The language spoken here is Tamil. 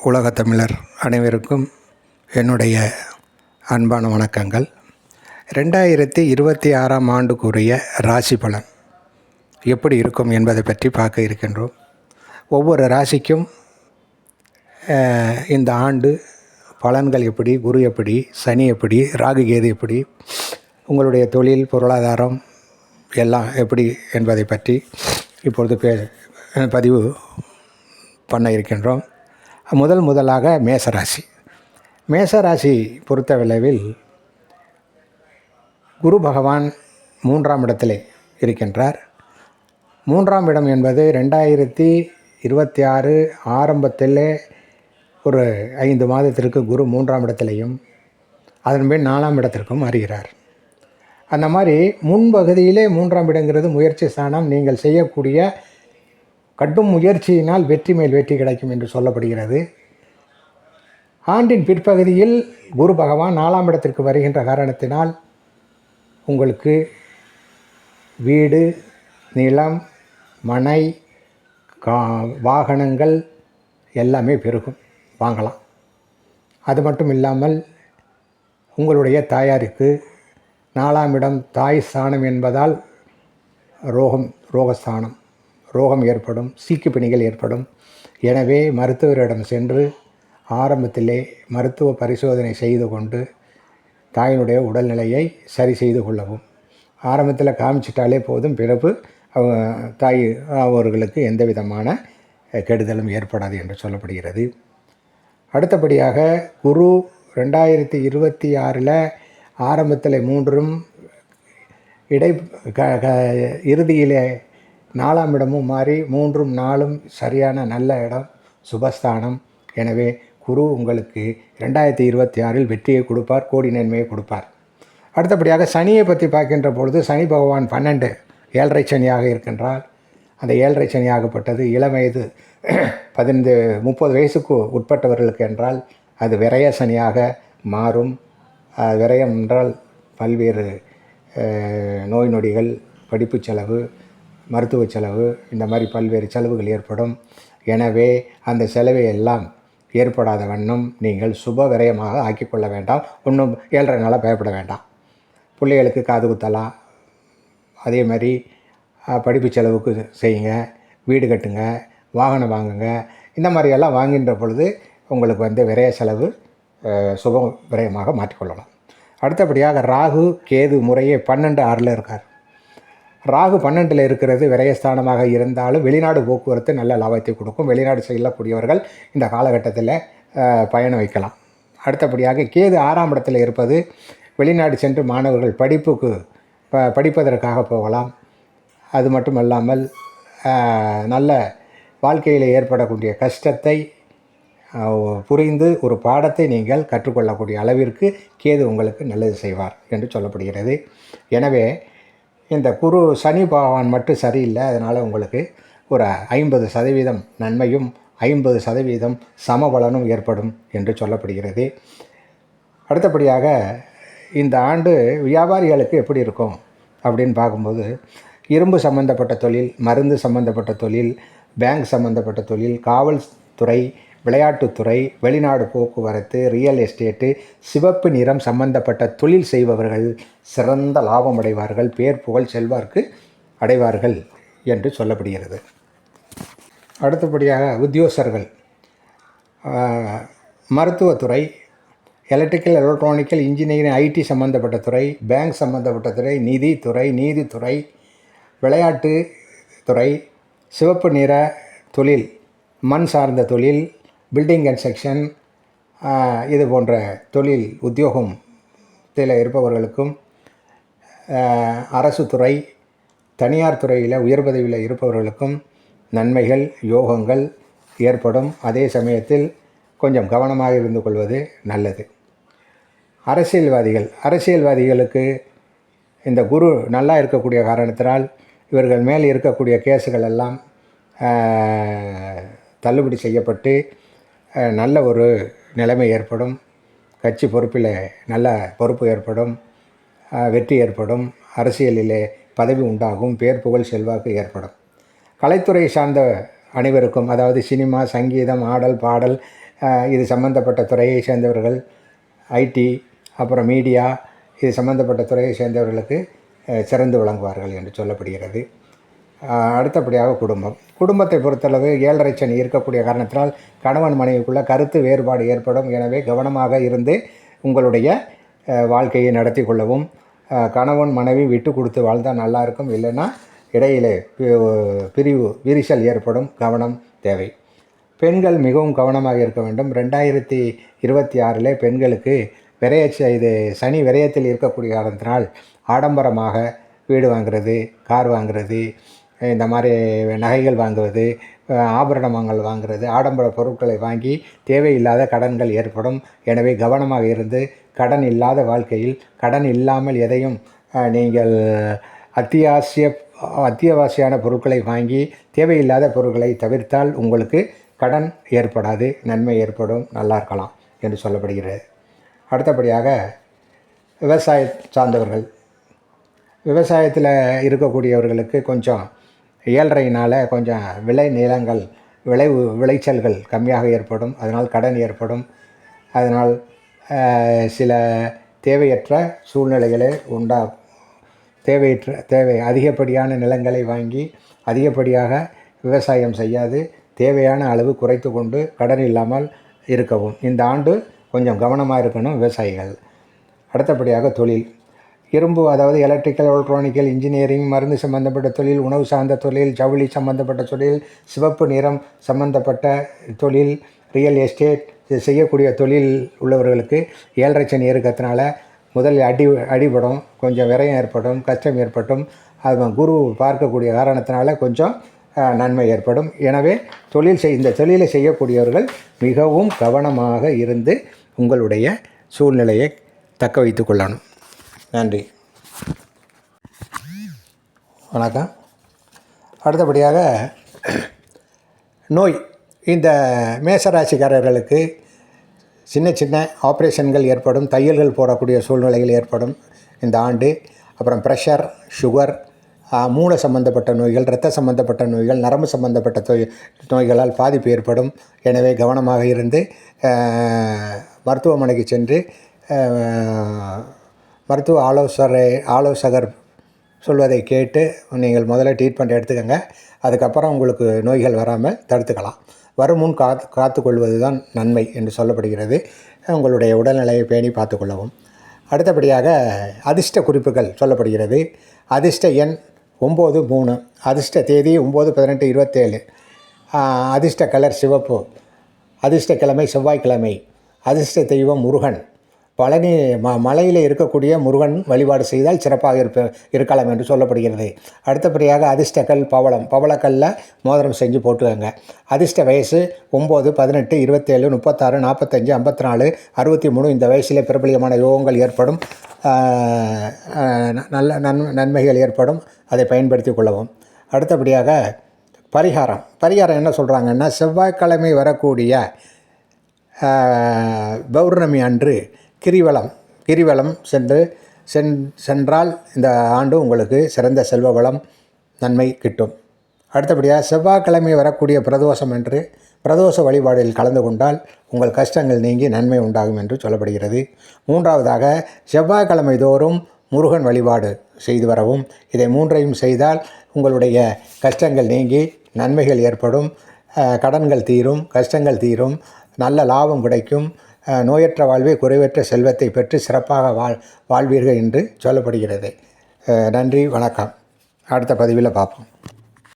உலகத் தமிழர் அனைவருக்கும் என்னுடைய அன்பான வணக்கங்கள். 2026ஆம் ஆண்டுக்குரிய ராசி பலன் எப்படி இருக்கும் என்பதை பற்றி பார்க்க இருக்கின்றோம். ஒவ்வொரு ராசிக்கும் இந்த ஆண்டு பலன்கள் எப்படி, குரு எப்படி, சனி எப்படி, ராகு கேது எப்படி, உங்களுடைய தொழில் பொருளாதாரம் எல்லாம் எப்படி என்பதை பற்றி இப்பொழுது பதிவு பண்ண இருக்கின்றோம். முதலாக மேசராசி பொறுத்தளவில் குரு பகவான் 3ஆம் இடத்திலே இருக்கின்றார். 3ஆம் இடம் என்பது 2026 ஆரம்பத்திலே ஒரு 5 மாதத்திற்கு குரு 3ஆம் இடத்திலையும் அதன்பின் 4ஆம் இடத்திற்கும் அறிகிறார். அந்த மாதிரி முன்பகுதியிலே 3ஆம் இடங்கிறது முயற்சி ஸ்தானம். நீங்கள் செய்யக்கூடிய கடும் முயற்சியினால் வெற்றி மேல் வெற்றி கிடைக்கும் என்று சொல்லப்படுகிறது. ஆண்டின் பிற்பகுதியில் குரு பகவான் 4ஆம் இடத்திற்கு வருகின்ற காரணத்தினால் உங்களுக்கு வீடு, நிலம், மனை, வாகனங்கள் எல்லாமே பெருகும், வாங்கலாம். அது மட்டும் இல்லாமல் உங்களுடைய தாயாருக்கு 4ஆம் இடம் தாய் ஸ்தானம் என்பதால் ரோகஸ்தானம், ரோகம் ஏற்படும், சீக்குப்பிணிகள் ஏற்படும். எனவே மருத்துவரிடம் சென்று ஆரம்பத்திலே மருத்துவ பரிசோதனை செய்து கொண்டு தாயினுடைய உடல்நிலையை சரி செய்து கொள்ளவும். ஆரம்பத்தில் காமிச்சிட்டாலே போதும், பிறகு தாய் அவர்களுக்கு எந்த விதமான கெடுதலும் ஏற்படாது என்று சொல்லப்படுகிறது. அடுத்தபடியாக குரு 2026 ஆரம்பத்தில் 3ம் இறுதியிலே 4ஆம் இடமும் மாறி 3ம் 4ம் சரியான நல்ல இடம், சுபஸ்தானம். எனவே குரு உங்களுக்கு 2026 வெற்றியை கொடுப்பார், கோடி நன்மையை கொடுப்பார். அடுத்தபடியாக சனியை பற்றி பார்க்கின்ற பொழுது சனி பகவான் 12 ஏழரை சனியாக இருக்கின்றார். அந்த ஏழரை சனியாகப்பட்டது இளம் வயது 30 வயசுக்கு உட்பட்டவர்களுக்கு என்றால் அது விரய சனியாக மாறும். விரயம் என்றால் பல்வேறு நோய் நொடிகள், படிப்பு செலவு, மருத்துவ செலவு, இந்த மாதிரி பல்வேறு செலவுகள் ஏற்படும். எனவே அந்த செலவை எல்லாம் ஏற்படாத வண்ணம் நீங்கள் சுப விரயமாக ஆக்கிக்கொள்ள வேண்டாம். ஒன்றும் 7.5 நாளாக பயப்பட வேண்டாம். பிள்ளைகளுக்கு காது குத்தலாம், அதே மாதிரி படிப்பு செலவுக்கு செய்யுங்க, வீடு கட்டுங்க, வாகனம் வாங்குங்க. இந்த மாதிரியெல்லாம் வாங்கின்ற பொழுது உங்களுக்கு விரய செலவு சுப விரயமாக மாற்றிக்கொள்ளலாம். அடுத்தபடியாக ராகு கேது முறையே 12 6ல் இருக்கார். ராகு 12ல் இருக்கிறது விரயஸ்தானமாக இருந்தாலும் வெளிநாடு போக்குவரத்து நல்ல லாபத்தை கொடுக்கும். வெளிநாடு செல்லக்கூடியவர்கள் இந்த காலகட்டத்தில் பயணம் வைக்கலாம். அடுத்தபடியாக கேது 6ஆம் இடத்தில் இருப்பது வெளிநாடு சென்று மாணவர்கள் படிப்பதற்காக போகலாம். அது மட்டுமல்லாமல் நல்ல வாழ்க்கையில் ஏற்படக்கூடிய கஷ்டத்தை புரிந்து ஒரு பாடத்தை நீங்கள் கற்றுக்கொள்ளக்கூடிய அளவிற்கு கேது உங்களுக்கு நல்லது செய்வார் என்று சொல்லப்படுகிறது. எனவே இந்த குரு சனி பகவான் மட்டும் சரியில்லை. அதனால் உங்களுக்கு ஒரு 50% நன்மையும் 50% சமபலனும் ஏற்படும் என்று சொல்லப்படுகிறது. அடுத்தபடியாக இந்த ஆண்டு வியாபாரிகளுக்கு எப்படி இருக்கும் அப்படின்னு பார்க்கும்போது இரும்பு சம்பந்தப்பட்ட தொழில், மருந்து சம்பந்தப்பட்ட தொழில், பேங்க் சம்பந்தப்பட்ட தொழில், காவல்துறை, விளையாட்டுத்துறை, வெளிநாடு போக்குவரத்து, ரியல் எஸ்டேட்டு, சிவப்பு நிறம் சம்பந்தப்பட்ட தொழில் செய்பவர்கள் சிறந்த லாபம் அடைவார்கள், பேர் புகழ் செல்வார்க்கு அடைவார்கள் என்று சொல்லப்படுகிறது. அடுத்தபடியாக உத்தியோகஸ்தர்கள், மருத்துவத்துறை, எலக்ட்ரிக்கல், எலக்ட்ரானிக்கல், இன்ஜினியரிங், ஐடி சம்பந்தப்பட்ட துறை, பேங்க் சம்பந்தப்பட்ட துறை, நீதித்துறை, விளையாட்டு துறை, சிவப்பு நிற தொழில், மண் சார்ந்த தொழில், பில்டிங் கன்ஸ்ட்ரக்ஷன், இது போன்ற தொழில் உத்தியோகத்தில் இருப்பவர்களுக்கும், அரசு துறை, தனியார் துறையில் உயர் பதவியில் இருப்பவர்களுக்கும் நன்மைகள், யோகங்கள் ஏற்படும். அதே சமயத்தில் கொஞ்சம் கவனமாக இருந்து கொள்வது நல்லது. அரசியல்வாதிகளுக்கு இந்த குரு நல்லா இருக்கக்கூடிய காரணத்தினால் இவர்கள் மேல் இருக்கக்கூடிய கேஸுகள் எல்லாம் தள்ளுபடி செய்யப்பட்டு நல்ல ஒரு நிலைமை ஏற்படும். கட்சி பொறுப்பில் நல்ல பொறுப்பு ஏற்படும், வெற்றி ஏற்படும், அரசியலிலே பதவி உண்டாகும், பேர் புகழ் செல்வாக்கு ஏற்படும். கலைத்துறை சார்ந்த அனைவருக்கும், அதாவது சினிமா, சங்கீதம், ஆடல், பாடல், இது சம்பந்தப்பட்ட துறையை சேர்ந்தவர்கள், ஐடி, அப்புறம் மீடியா, இது சம்பந்தப்பட்ட துறையை சேர்ந்தவர்களுக்கு சிறந்து விளங்குவார்கள் என்று சொல்லப்படுகிறது. அடுத்தபடியாக குடும்பத்தை பொறுத்தளவு 7.5 சனி இருக்கக்கூடிய காரணத்தினால் கணவன் மனைவிக்குள்ள கருத்து வேறுபாடு ஏற்படும். எனவே கவனமாக இருந்து உங்களுடைய வாழ்க்கையை நடத்தி கொள்ளவும். கணவன் மனைவி விட்டு கொடுத்து வாழ்ந்தால் நல்லாயிருக்கும். இல்லைன்னா இடையிலே விரிசல் ஏற்படும். கவனம் தேவை. பெண்கள் மிகவும் கவனமாக இருக்க வேண்டும். 2026 பெண்களுக்கு இது சனி விரயத்தில் இருக்கக்கூடிய காரணத்தினால் ஆடம்பரமாக வீடு வாங்கிறது, கார் வாங்கிறது, இந்த மாதிரி நகைகள் வாங்குவது, ஆபரணங்கள் வாங்கிறது, ஆடம்பர பொருட்களை வாங்கி தேவையில்லாத கடன்கள் ஏற்படும். எனவே கவனமாக இருந்து கடன் இல்லாத வாழ்க்கையில், கடன் இல்லாமல் எதையும் நீங்கள் அத்தியாவசியான பொருட்களை வாங்கி தேவையில்லாத பொருட்களை தவிர்த்தால் உங்களுக்கு கடன் ஏற்படாது, நன்மை ஏற்படும், நல்லா இருக்கலாம் என்று சொல்லப்படுகிறது. அடுத்தபடியாக விவசாய சார்ந்தவர்கள், விவசாயத்தில் இருக்கக்கூடியவர்களுக்கு கொஞ்சம் 7.5 கொஞ்சம் விளைச்சல்கள் கம்மியாக ஏற்படும். அதனால் கடன் ஏற்படும். அதனால் சில தேவையற்ற சூழ்நிலைகளே உண்டாகும். அதிகப்படியான நிலங்களை வாங்கி அதிகப்படியாக விவசாயம் செய்யாது தேவையான அளவு குறைத்து கொண்டு கடன் இல்லாமல் இருக்கவும். இந்த ஆண்டு கொஞ்சம் கவனமாக இருக்கணும் விவசாயிகள். அடுத்தபடியாக தொழில், இரும்பு, அதாவது எலக்ட்ரிக்கல், எலக்ட்ரானிக்கல், இன்ஜினியரிங், மருந்து சம்பந்தப்பட்ட தொழில், உணவு சார்ந்த தொழில், ஜவுளி சம்பந்தப்பட்ட தொழில், சிவப்பு நிறம் சம்பந்தப்பட்ட தொழில், ரியல் எஸ்டேட் செய்யக்கூடிய தொழில் உள்ளவர்களுக்கு 7.5 சனி இருக்கிறதுனால முதலில் அடிபடும், கொஞ்சம் விரயம் ஏற்படும், கஷ்டம் ஏற்பட்டும். அது குரு பார்க்கக்கூடிய காரணத்தினால கொஞ்சம் நன்மை ஏற்படும். எனவே இந்த தொழிலை செய்யக்கூடியவர்கள் மிகவும் கவனமாக இருந்து உங்களுடைய சூழ்நிலையை தக்க வைத்து கொள்ளணும். நன்றி, வணக்கம். அடுத்தபடியாக நோய், இந்த மேசராசிக்காரர்களுக்கு சின்ன சின்ன ஆப்ரேஷன்கள் ஏற்படும், தையல்கள் போடக்கூடிய சூழ்நிலைகள் ஏற்படும் இந்த ஆண்டு. அப்புறம் ப்ரெஷர், சுகர், மூளை சம்பந்தப்பட்ட நோய்கள், இரத்த சம்பந்தப்பட்ட நோய்கள், நரம்பு சம்பந்தப்பட்ட நோய்களால் பாதிப்பு ஏற்படும். எனவே கவனமாக இருந்து மருத்துவமனைக்கு சென்று மருத்துவ ஆலோசகர் சொல்வதை கேட்டு நீங்கள் முதல்ல ட்ரீட்மெண்ட் எடுத்துக்கோங்க. அதுக்கப்புறம் உங்களுக்கு நோய்கள் வராமல் தடுத்துக்கலாம். வரும் முன் காத்துக்கொள்வது தான் நன்மை என்று சொல்லப்படுகிறது. உங்களுடைய உடல்நிலையை பேணி பார்த்துக்கொள்ளவும். அடுத்தபடியாக அதிர்ஷ்ட குறிப்புகள் சொல்லப்படுகிறது. அதிர்ஷ்ட எண் 93, அதிர்ஷ்ட தேதி 9/18/27, அதிர்ஷ்ட கலர் சிவப்பு, அதிர்ஷ்ட கிழமை செவ்வாய்க்கிழமை, அதிர்ஷ்ட தெய்வம் முருகன். பழனி மலையில் இருக்கக்கூடிய முருகன் வழிபாடு செய்தால் சிறப்பாக இருக்கலாம் என்று சொல்லப்படுகிறது. அடுத்தபடியாக அதிர்ஷ்டக்கல் பவளக்கல்லில் மோதிரம் செஞ்சு போட்டுக்கோங்க. அதிர்ஷ்ட வயசு 9, 18, 27, 36, 45, 54, 63. இந்த வயசில் பிரபலியமான யோகங்கள் ஏற்படும், நல்ல நன்மைகள் ஏற்படும். அதை பயன்படுத்தி கொள்ளவும். அடுத்தபடியாக பரிகாரம் என்ன சொல்கிறாங்கன்னா, செவ்வாய்க்கிழமை வரக்கூடிய பௌர்ணமி அன்று கிரிவலம் சென்றால் இந்த ஆண்டு உங்களுக்கு சிறந்த செல்வ வளம் நன்மை கிட்டும். அடுத்தபடியாக செவ்வாய்க்கிழமை வரக்கூடிய பிரதோஷம் என்று பிரதோஷ வழிபாடில் கலந்து கொண்டால் உங்கள் கஷ்டங்கள் நீங்கி நன்மை உண்டாகும் என்று சொல்லப்படுகிறது. மூன்றாவதாக செவ்வாய்க்கிழமை தோறும் முருகன் வழிபாடு செய்து வரவும். இதை மூன்றையும் செய்தால் உங்களுடைய கஷ்டங்கள் நீங்கி நன்மைகள் ஏற்படும், கடன்கள் தீரும், கஷ்டங்கள் தீரும், நல்ல லாபம் கிடைக்கும், நோயற்ற வாழ்வே குறைவற்ற செல்வத்தை பெற்று சிறப்பாக வாழ்வீர்கள் என்று சொல்லப்படுகிறது. நன்றி, வணக்கம். அடுத்த பதிவில் பார்ப்போம்.